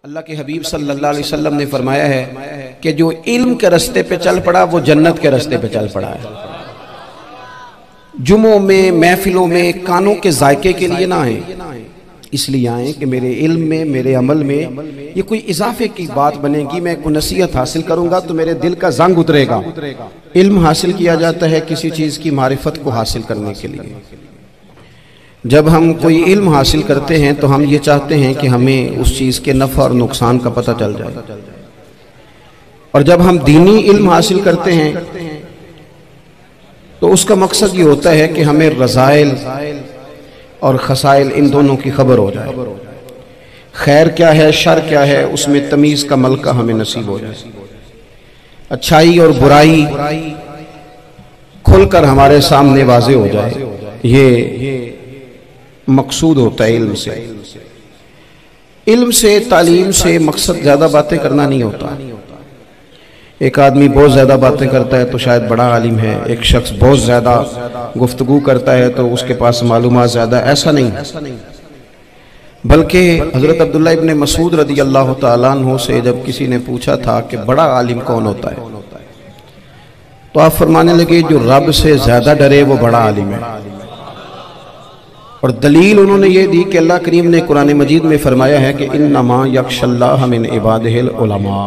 अल्लाह के हबीब सल्लल्लाहु अलैहि वसल्लम ने फरमाया है कि जो इल्म के रास्ते पे चल पड़ा वो जन्नत के रास्ते पे चल पड़ा है। जुमों में, महफिलों में कानों के जायके के लिए ना आए, इसलिए आए कि मेरे इल्म में, मेरे अमल में ये कोई इजाफे की बात बनेगी। मैं कोई नसीहत हासिल करूंगा तो मेरे दिल का जंग उतरेगा। इल्म हासिल किया जाता है किसी चीज की मारिफत को हासिल करने के लिए। जब हम कोई इल्म हासिल करते हैं तो हम ये चाहते हैं कि हमें उस चीज के नफ़ा और नुकसान का पता चल जाए। और जब हम दीनी इल्म हासिल करते हैं तो उसका मकसद ये होता है कि हमें रज़ाइल और खसाइल इन दोनों की खबर हो जाए। खैर क्या है, शर क्या है, उसमें तमीज का मलका हमें नसीब हो जाए। अच्छाई और बुराई खुलकर हमारे सामने वाज़े हो जाए, ये मकसूद होता है इल्म से। इल्म से, तालीम से मकसद ज्यादा बातें करना नहीं होता। एक आदमी बहुत ज्यादा बातें करता है तो शायद बड़ा आलिम है, एक शख्स बहुत ज्यादा गुफ्तगू करता है तो उसके पास मालूमात ज्यादा, ऐसा नहीं। बल्कि हजरत अब्दुल्लाह इब्न मसूद रदी अल्लाह तआला अन्हु से जब किसी ने पूछा था कि बड़ा आलिम कौन होता है, तो आप फरमाने लगे जो रब से ज्यादा डरे वो बड़ा आलिम है। और दलील उन्होंने ये दी कि अल्लाह करीम ने कुरान मजीद में फरमाया है कि इन्नमा यख्शल्लाह मिन इबादिहिल उलमा,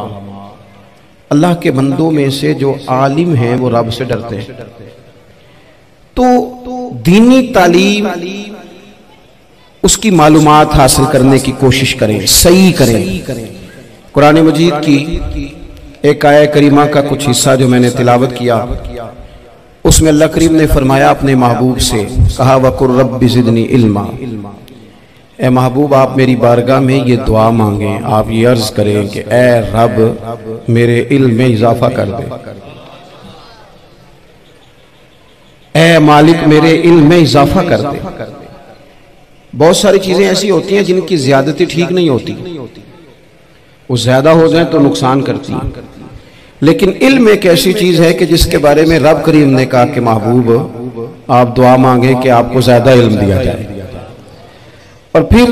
अल्लाह के बंदों में से जो आलिम हैं वो रब से डरते हैं। तो दीनी तालीम, उसकी मालूमात हासिल करने की कोशिश करें, सही करें। कुरान मजीद की एक आयत करीमा का कुछ हिस्सा जो मैंने तिलावत किया, उसमें अल्लाह करीम ने फरमाया अपने महबूब से, कहा वकुर रब्बि ज़िदनी इल्मा, ए महबूब आप मेरी बारगाह में ये दुआ मांगें, आप ये अर्ज करें कि ए रब मेरे इल्म में इजाफा कर दे, ए मालिक मेरे इल्म में इजाफा कर दे। बहुत सारी चीजें ऐसी होती हैं जिनकी ज्यादती ठीक नहीं होती, वो ज्यादा हो जाए तो नुकसान करती हैं। लेकिन इल्म एक ऐसी चीज है कि जिसके बारे में रब करीम ने कहा कि महबूब आप दुआ मांगे कि आपको ज्यादा इल्म दिया जाए। और फिर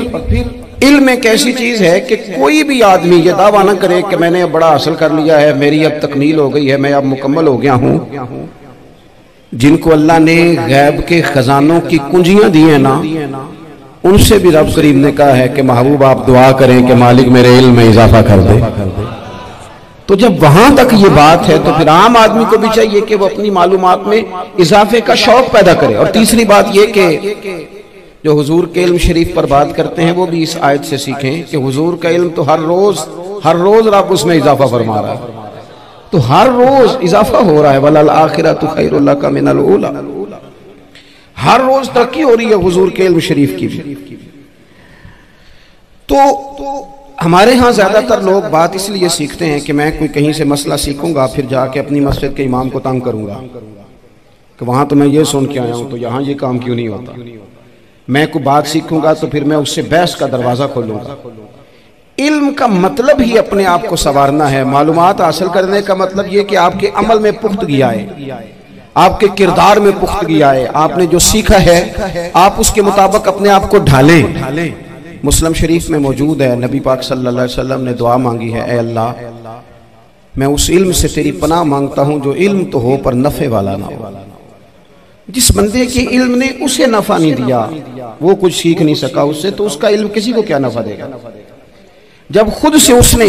इल्म एक ऐसी चीज है कि कोई भी आदमी ये दावा ना करे कि मैंने अब बड़ा हासिल कर लिया है, मेरी अब तकमील हो गई है, मैं अब मुकम्मल हो गया हूं। जिनको अल्लाह ने गैब के खजानों की कुंजियां दी है ना, उनसे भी रब करीम ने कहा है कि महबूब आप दुआ करें कि मालिक मेरे इल्म में इजाफा कर दे। तो जब वहां तक ये बात है तो फिर आम आदमी को भी चाहिए कि वो अपनी मालूमात में इजाफे का शौक पैदा करे। और तीसरी बात ये कि जो हुजूर के इल्म शरीफ पर बात करते हैं वो भी इस आयत से सीखें कि हुजूर का इल्म तो हर रोज रब उसमें इजाफा फरमा रहा है, तो हर रोज इजाफा हो रहा है। वलल आखिरतु खैरुल लका मिनल ऊला, हर रोज तरक्की हो रही है हुजूर के इल्म शरीफ की भी। तो हमारे यहाँ ज्यादातर लोग बात इसलिए सीखते हैं कि मैं कोई कहीं से मसला सीखूंगा फिर जाके अपनी मस्जिद के इमाम को तंग करूंगा कि वहां तो मैं ये सुन के आया हूं तो यहाँ ये काम क्यों नहीं होता। मैं कोई बात सीखूंगा तो फिर मैं उससे बहस का दरवाजा खोलूंगा। इल्म का मतलब ही अपने आप को संवारना है। मालूमात हासिल करने का मतलब ये कि आपके अमल में पुख्तगी आए, आपके किरदार में पुख्तगी आए, आपने जो सीखा है आप उसके मुताबिक अपने आप को ढालें। मुस्लिम शरीफ में मौजूद है, नबी पाक सल्लल्लाहु अलैहि वसल्लम ने दुआ मांगी है, ए अल्लाह मैं उस इल्म से तेरी पनाह मांगता हूं जो इल्म तो हो पर नफे वाला ना हो। जिस बंदे के इल्म ने उसे नफा नहीं दिया, वो कुछ सीख नहीं सका उससे, तो उसका इल्म किसी को क्या नफा देगा। जब खुद से उसने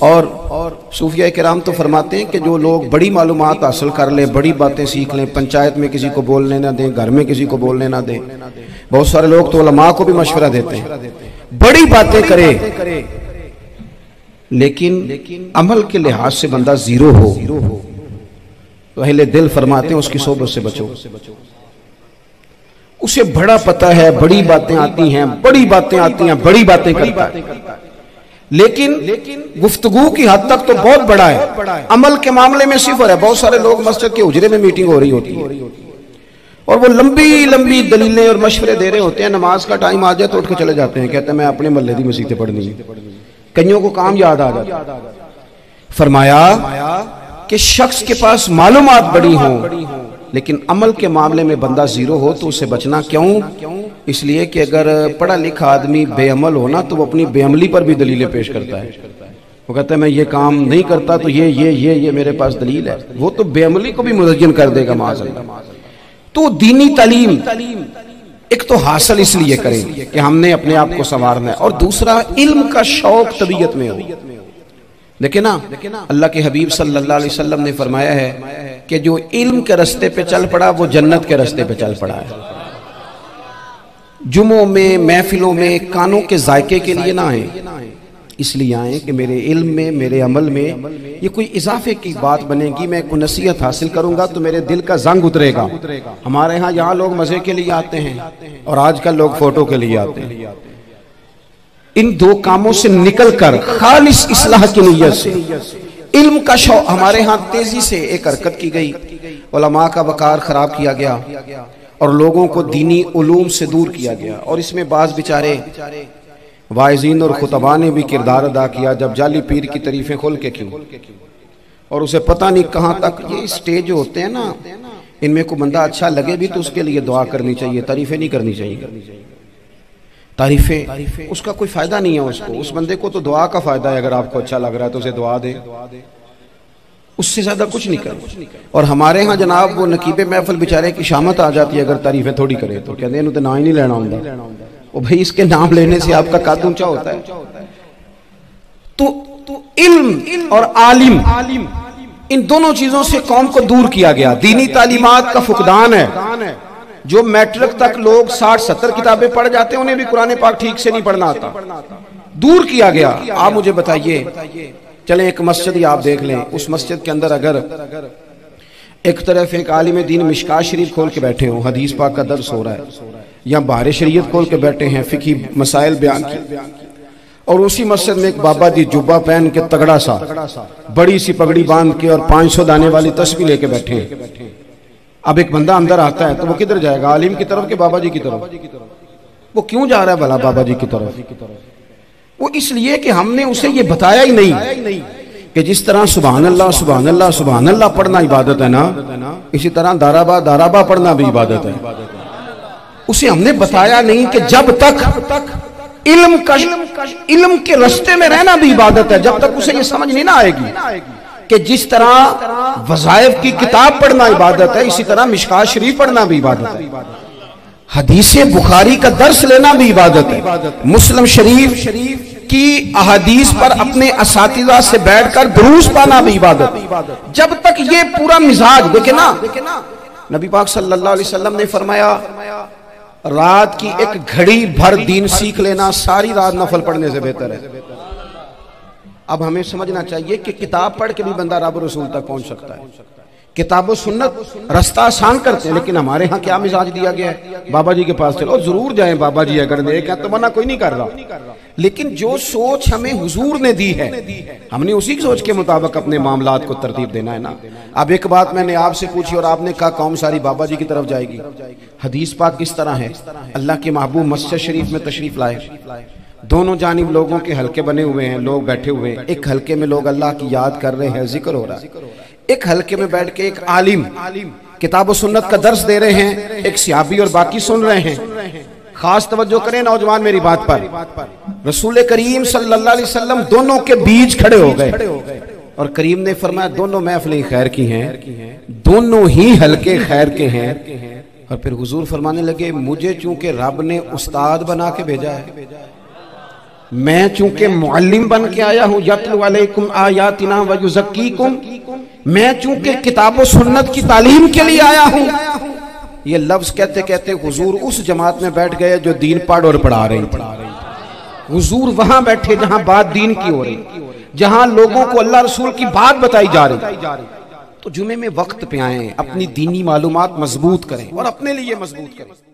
और सूफिया किराम तो फरमाते हैं कि जो लोग बड़ी मालूमात हासिल कर ले, बड़ी बातें सीख लें, पंचायत में किसी को बोलने ना दें, घर में किसी को बोलने ना दें। बहुत सारे लोग तो उलमा को भी मशवरा देते हैं, बड़ी बातें करे, लेकिन अमल के लिहाज से बंदा जीरो हो तो अहले दिल फरमाते हैं उसकी सोबत से बचो। उसे बड़ा पता है, बड़ी बातें आती हैं, बड़ी बातें करता है, लेकिन गुफ्तगू की हद तक तो बहुत बड़ा है, अमल के मामले में सिफर है। बहुत सारे लोग मस्जिद के उजरे में मीटिंग हो रही होती है और वो लंबी लंबी दलीलें और मशवरे दे रहे होते हैं, नमाज का टाइम आ जाए तो उठ के चले जाते हैं, कहते हैं मैं अपने मोहल्ले की मसीतें पढ़नी है। कईयों को काम याद आ जाता। फरमाया कि शख्स के पास मालूमात बड़ी हो लेकिन अमल के मामले में बंदा जीरो हो तो उससे बचना क्यों? इसलिए कि अगर पढ़ा लिखा आदमी बेअमल हो ना तो वो अपनी बेअमली पर भी दलीलें पेश करता है। वो कहता है मैं ये काम नहीं करता तो ये मेरे पास दलील है। वो तो बेअमली को भी मुज़य्यन कर देगा माज़अल्लाह। तो दीनी तालीम एक तो हासिल इसलिए करें कि हमने अपने आप को संवारना है, और दूसरा इल्म का शौक तबीयत में हो। देखे ना, अल्लाह के हबीब सल्लल्लाहु अलैहि वसल्लम ने फरमाया है कि जो इल्म के रास्ते पे चल पड़ा वो जन्नत के रास्ते पे चल पड़ा है। जुमों में, महफिलों में कानों के जायके के लिए ना आए, इसलिए आए कि मेरे इल्म में, मेरे अमल में ये कोई इजाफे की बात बनेगी, मैं कोई नसीहत हासिल करूंगा तो मेरे दिल का जंग उतरेगा। हमारे यहाँ लोग मजे के लिए आते हैं और आजकल लोग फोटो के लिए आते हैं। इन दो कामों से निकलकर खालिस इस्लाह की नीयत से इल्म का शौक, हमारे यहाँ तेजी से एक हरकत की गई, उलमा का वकार खराब किया गया और लोगों को दीनी उलूम से दूर किया गया। और इसमें बाज बेचारे वाइज़ीन और खुतबा ने भी किरदार अदा किया, जब जाली पीर की तारीफें खोल के क्यों, और उसे पता नहीं कहाँ तक ये स्टेज जो होते हैं ना, इनमें कोई बंदा अच्छा लगे भी तो उसके लिए दुआ करनी चाहिए, तारीफें नहीं करनी चाहिए। तारीफें उसका कोई फायदा नहीं है उसको, उस बंदे को तो दुआ का फायदा है। अगर आपको अच्छा लग रहा है तो उसे दुआ दे, उससे ज्यादा कुछ नहीं कर। और हमारे यहाँ जनाब वो नकीबे महफिल बेचारे की शामत आ जाती है अगर तारीफें थोड़ी करे तो, कहते हैं तो ना ही नहीं लेना होता। वो भाई इसके नाम लेने से आपका कद ऊंचा होता है। तो इल्म और आलिम, इन दोनों चीजों से कौम को दूर किया गया। दीनी तालीमात का फुकदान है। जो मैट्रिक तक लोग 60-70 किताबें पढ़ जाते हैं उन्हें भी कुरान पाक ठीक से नहीं पढ़ना आता, दूर किया गया। आप मुझे बताइए, चलें एक मस्जिद ही आप देख लें, उस मस्जिद के अंदर अगर एक तरफ एक आलिम दीन मिशकात शरीफ खोल के बैठे हो, हदीस पाक का दर्स हो रहा है, या बाहर शरीयत खोल के बैठे हैं, फिकी मसाइल बयान की, और उसी मस्जिद में एक बाबा जी जुब्बा पहन के तगड़ा सा बड़ी सी पगड़ी बांध के और 500 दाने वाली तस्बीह लेके बैठे हैं। अब एक बंदा अंदर आता है तो वो किधर जाएगा, आलिम की तरफ के बाबा जी की तरफ? वो क्यों जा रहा है भला बाबा जी की तरफ? वो इसलिए कि हमने उसे ये बताया ही नहीं कि जिस तरह सुभान अल्लाह सुभान अल्लाह सुभान अल्लाह पढ़ना इबादत है ना, इसी तरह दाराबा दाराबा पढ़ना भी इबादत है। उसे हमने बताया नहीं कि जब तक इल्म के रास्ते में रहना भी इबादत है, जब तक उसे ये समझ नहीं ना आएगी कि जिस तरह वज़ाइफ की किताब पढ़ना इबादत है, इसी तरह मिशकात शरीफ पढ़ना भी इबादत है, हदीस बुखारी का दर्स लेना भी इबादत है, मुस्लिम शरीफ की अहादीस पर अपने असातिज़ा से बैठकर दुरूस पाना भी इबादत है। जब तक ये पूरा मिजाज देखे ना, नबी पाक सल्लल्लाहु अलैहि वसल्लम ने फरमाया रात की एक घड़ी भर दीन सीख लेना सारी रात नफल पढ़ने से बेहतर है। अब हमें समझना चाहिए कि किताब पढ़ के भी बंदा रब रसूल तक पहुंच सकता है। किताब सुन्नत रास्ता आसान करते हैं, लेकिन हमारे यहाँ क्या मिजाज दिया गया है, बाबा जी के पास चलो, जरूर जाएं बाबा जी अगर देख तो मना कोई नहीं कर रहा, लेकिन जो सोच हमें हुजूर ने दी है हमने उसी की सोच के मुताबिक अपने मामलात को तरतीब देना है ना। अब एक बात मैंने आपसे पूछी और आपने कहा कौम सारी बाबा जी की तरफ जाएगी। हदीस पाक किस तरह है, अल्लाह के महबूब मस्जिद शरीफ में तशरीफ लाए, दोनों जानिब लोगों के हलके बने हुए हैं, लोग बैठे हुए हैं, एक हलके में लोग अल्लाह की याद कर रहे हैं, जिक्र हो रहा है, एक हलके में बैठ के एक आलिम किताब सुन्नत का दर्स दे रहे हैं, एक सियाबी और बाकी सुन रहे हैं। खास तवज्जो करें नौजवान मेरी बात पर, रसूल करीम सल्लल्लाहु अलैहि वसल्लम दोनों के बीच खड़े हो गए और करीम ने फरमाया दोनों महफिलें खैर की हैं, दोनों ही हलके खैर के हैं। और फिर हुजूर फरमाने लगे मुझे चूंकि रब ने उस्ताद बना के भेजा है, मैं चूंकि मुअल्लिम बन के आया हूं, यतलु अलैकुम आयातिना व युज़क्कीकुम, मैं चूंकि किताब सुन्नत की तालीम के लिए आया हूं। ये लफ्ज कहते कहते हुजूर उस जमात में बैठ गए जो दीन पढ़ और पढ़ा रही थी। हुजूर वहां बैठे जहां बात दीन की हो रही, जहां लोगों को अल्लाह रसूल की बात बताई जा रही। तो जुमे में वक्त पे आए, अपनी दीनी मालूमात मजबूत करें और अपने लिए मजबूत करें।